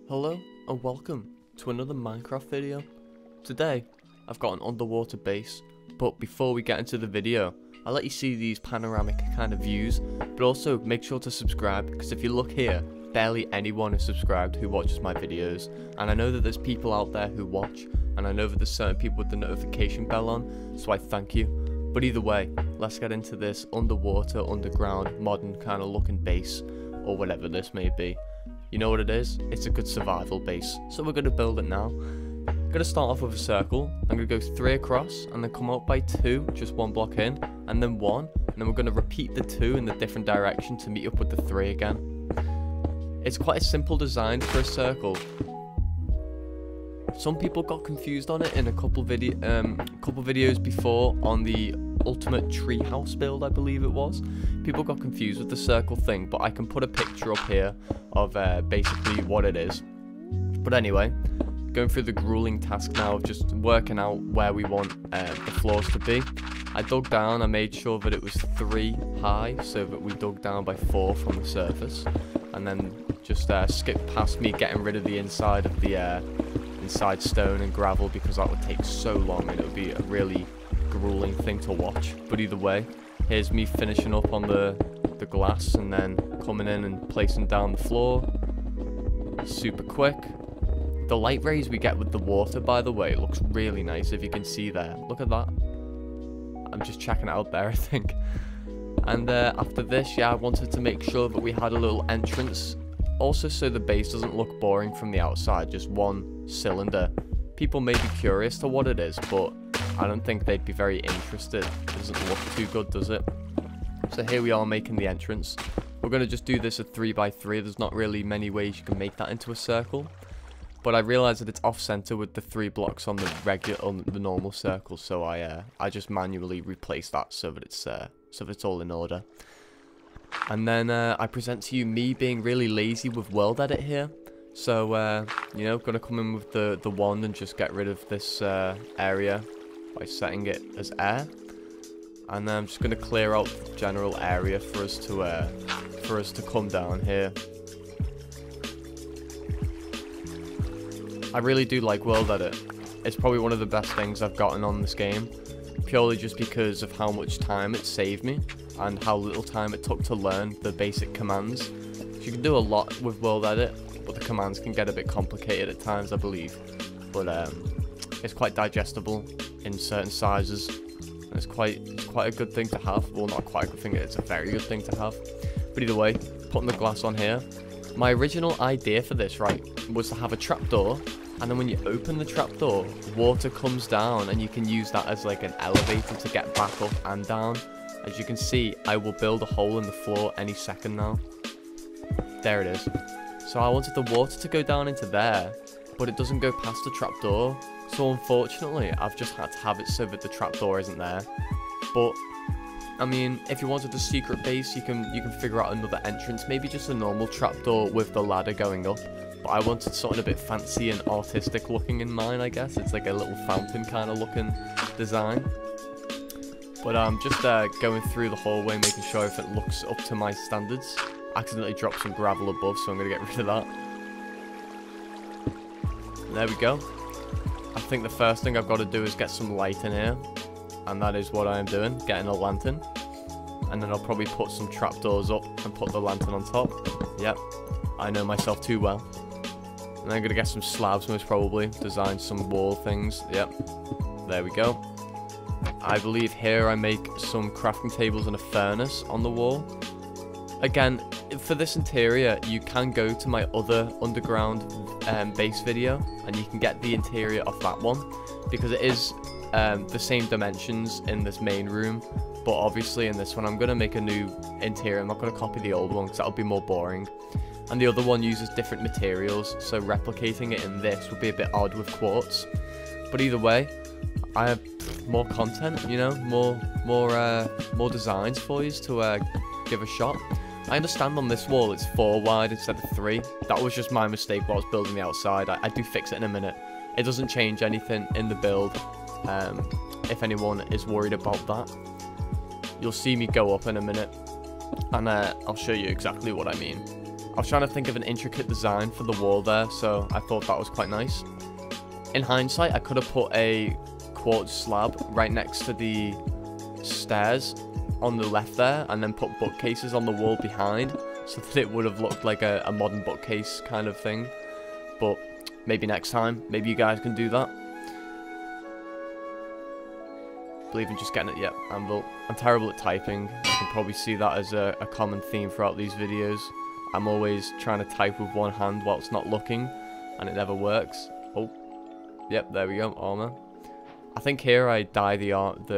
Hello and welcome to another Minecraft video. Today I've got an underwater base, but before we get into the video I'll let you see these panoramic kind of views, but also make sure to subscribe, because if you look here, barely anyone is subscribed who watches my videos, and I know that there's people out there who watch, and I know that there's certain people with the notification bell on, so I thank you. But either way, let's get into this underwater, underground, modern kind of looking base, or whatever this may be. You know what it is? It's a good survival base, so we're going to build it now. I'm going to start off with a circle. I'm going to go 3 across and then come out by 2, just 1 block in, and then 1, and then we're going to repeat the 2 in the different direction to meet up with the 3 again. It's quite a simple design for a circle. Some people got confused on it in a couple videos before on the ultimate treehouse build, I believe it was. People got confused with the circle thing, but I can put a picture up here of basically what it is. But anyway, going through the grueling task now of just working out where we want the floors to be. I dug down, I made sure that it was 3 high, so that we dug down by 4 from the surface, and then just skip past me getting rid of the inside of the inside stone and gravel, because that would take so long and it would be a really grueling thing to watch. But either way, here's me finishing up on the glass and then coming in and placing down the floor. Super quick. The light rays we get with the water, by the way, looks really nice, if you can see there. Look at that. I'm just checking it out there, I think. And after this, yeah, I wanted to make sure that we had a little entrance. Also, so the base doesn't look boring from the outside, just one cylinder. People may be curious to what it is, but I don't think they'd be very interested. It doesn't look too good, does it? So here we are making the entrance. We're going to just do this at 3x3. There's not really many ways you can make that into a circle. But I realised that it's off-center with the 3 blocks on the normal circle, so I just manually replaced that so that it's all in order. And then I present to you me being really lazy with world edit here. So you know, gonna come in with the wand and just get rid of this area by setting it as air. And then I'm just gonna clear out the general area for us to come down here. I really do like world edit. It's probably one of the best things I've gotten on this game, purely just because of how much time it saved me and how little time it took to learn the basic commands. You can do a lot with world edit, but the commands can get a bit complicated at times, I believe. But it's quite digestible in certain sizes, and it's quite a good thing to have. Well, not quite a good thing, it's a very good thing to have. But either way, putting the glass on here. My original idea for this, right, was to have a trapdoor, and then when you open the trapdoor, water comes down, and you can use that as like an elevator to get back up and down. As you can see, I will build a hole in the floor any second now. There it is. So I wanted the water to go down into there, but it doesn't go past the trapdoor. So unfortunately, I've just had to have it so that the trapdoor isn't there. But I mean, if you wanted a secret base, you can figure out another entrance. Maybe just a normal trapdoor with the ladder going up. But I wanted something a bit fancy and artistic looking in mine, I guess. It's like a little fountain kind of looking design. But I'm just going through the hallway, making sure if it looks up to my standards. Accidentally dropped some gravel above, so I'm going to get rid of that. And there we go. I think the first thing I've got to do is get some light in here. And that is what I am doing, getting a lantern. And then I'll probably put some trapdoors up and put the lantern on top. Yep, I know myself too well. And then I'm going to get some slabs, most probably. Design some wall things. Yep, there we go. I believe here I make some crafting tables and a furnace on the wall. Again, for this interior, you can go to my other underground base video, and you can get the interior of that one, because it is the same dimensions in this main room, but obviously in this one I'm going to make a new interior. I'm not going to copy the old one because that would be more boring, and the other one uses different materials, so replicating it in this would be a bit odd with quartz. But either way, I have more content, you know, more designs for you to give a shot. I understand on this wall it's 4 wide instead of 3. That was just my mistake while I was building the outside. I do fix it in a minute. It doesn't change anything in the build, if anyone is worried about that. You'll see me go up in a minute, and I'll show you exactly what I mean. I was trying to think of an intricate design for the wall there, so I thought that was quite nice. In hindsight, I could have put a quartz slab right next to the stairs on the left there, and then put bookcases on the wall behind, so that it would have looked like a modern bookcase kind of thing. But maybe next time, maybe you guys can do that. Believe in just getting it. Yep, anvil. I'm terrible at typing. You can probably see that as a common theme throughout these videos. I'm always trying to type with one hand whilst not looking, and it never works. Oh, yep, there we go, armor. I think here I dye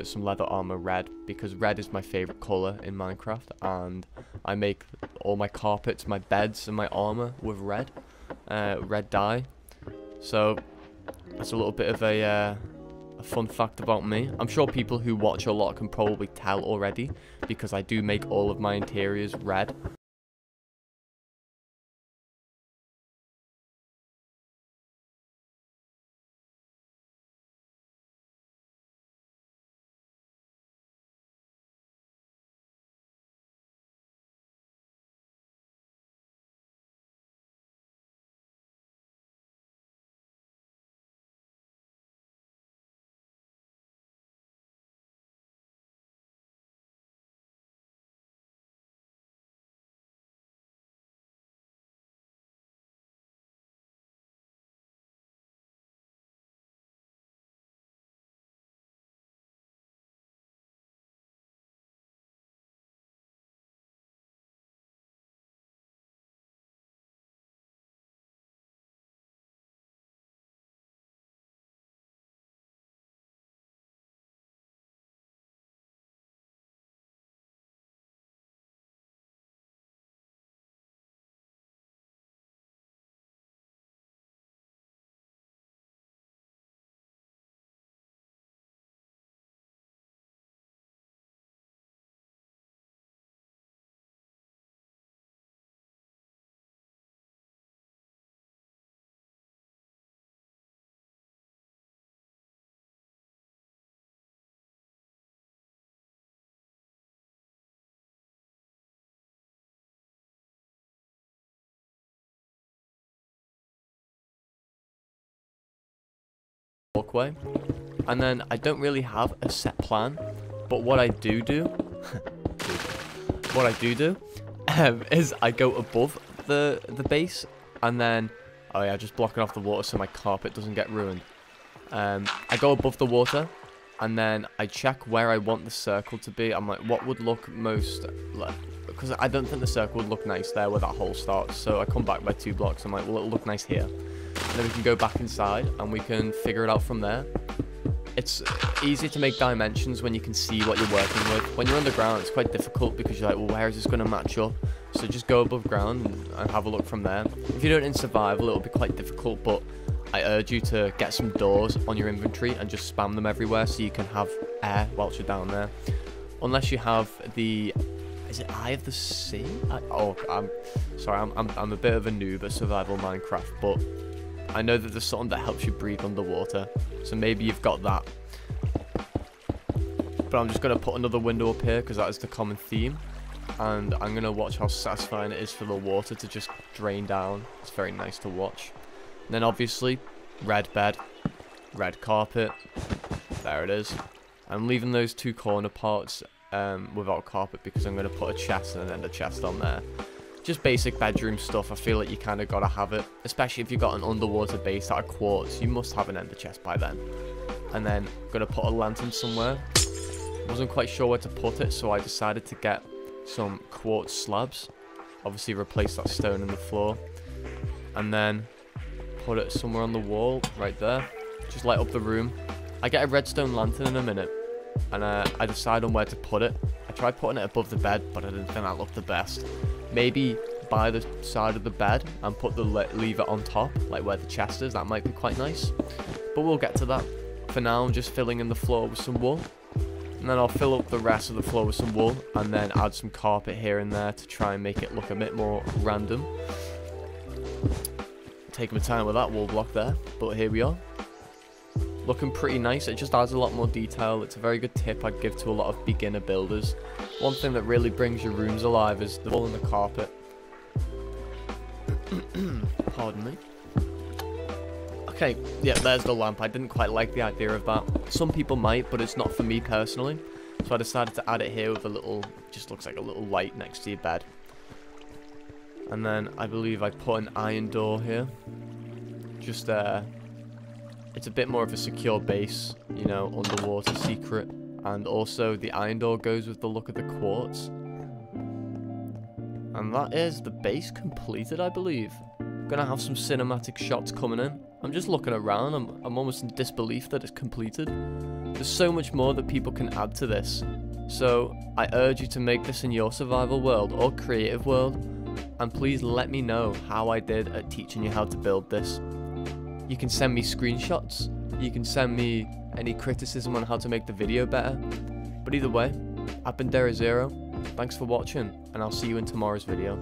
some leather armor red, because red is my favorite color in Minecraft, and I make all my carpets, my beds, and my armor with red dye. So that's a little bit of a fun fact about me. I'm sure people who watch a lot can probably tell already, because I do make all of my interiors red. Walkway, and then I don't really have a set plan, but what I do is I go above the base, and then just blocking off the water so my carpet doesn't get ruined. I go above the water, and then I check where I want the circle to be. I'm like, what would look most like, because I don't think the circle would look nice there where that hole starts, so I come back by 2 blocks. I'm like, well, it'll look nice here. And then we can go back inside and we can figure it out from there. It's easy to make dimensions when you can see what you're working with. When you're underground, it's quite difficult because you're like, well, where is this going to match up? So just go above ground and have a look from there. If you do it in survival, it'll be quite difficult, but I urge you to get some doors on your inventory and just spam them everywhere so you can have air whilst you're down there. Unless you have the... Is it Eye of the Sea? I'm sorry, I'm a bit of a noob at survival Minecraft, but I know that there's something that helps you breathe underwater, so maybe you've got that. But I'm just going to put another window up here because that is the common theme, and I'm going to watch how satisfying it is for the water to just drain down. It's very nice to watch. And then obviously, red bed, red carpet, there it is. I'm leaving those 2 corner parts without carpet because I'm going to put a chest and an ender chest on there. Just basic bedroom stuff. I feel like you kind of got to have it, especially if you've got an underwater base out of quartz. You must have an ender chest by then. And then I'm going to put a lantern somewhere. Wasn't quite sure where to put it, so I decided to get some quartz slabs. Obviously replace that stone in the floor. And then put it somewhere on the wall, right there. Just light up the room. I get a redstone lantern in a minute, and I decide on where to put it. I tried putting it above the bed, but I didn't think that looked the best. Maybe by the side of the bed and put the lever on top, like where the chest is. That might be quite nice, but we'll get to that. For now, I'm just filling in the floor with some wool, and then I'll fill up the rest of the floor with some wool, and then add some carpet here and there to try and make it look a bit more random. Taking my time with that wall block there, but here we are. Looking pretty nice. It just adds a lot more detail. It's a very good tip I'd give to a lot of beginner builders. One thing that really brings your rooms alive is the wool and the carpet. Pardon me. Okay, yeah, there's the lamp. I didn't quite like the idea of that. Some people might, but it's not for me personally. So I decided to add it here with a little, just looks like a little light next to your bed. And then I believe I put an iron door here. Just it's a bit more of a secure base, you know, underwater secret. And also the iron door goes with the look of the quartz. And that is the base completed, I believe. Gonna have some cinematic shots coming in. I'm just looking around, I'm almost in disbelief that it's completed. There's so much more that people can add to this. So I urge you to make this in your survival world or creative world. And please let me know how I did at teaching you how to build this. You can send me screenshots. You can send me any criticism on how to make the video better. But either way, I've been Dera Zero. Thanks for watching, and I'll see you in tomorrow's video.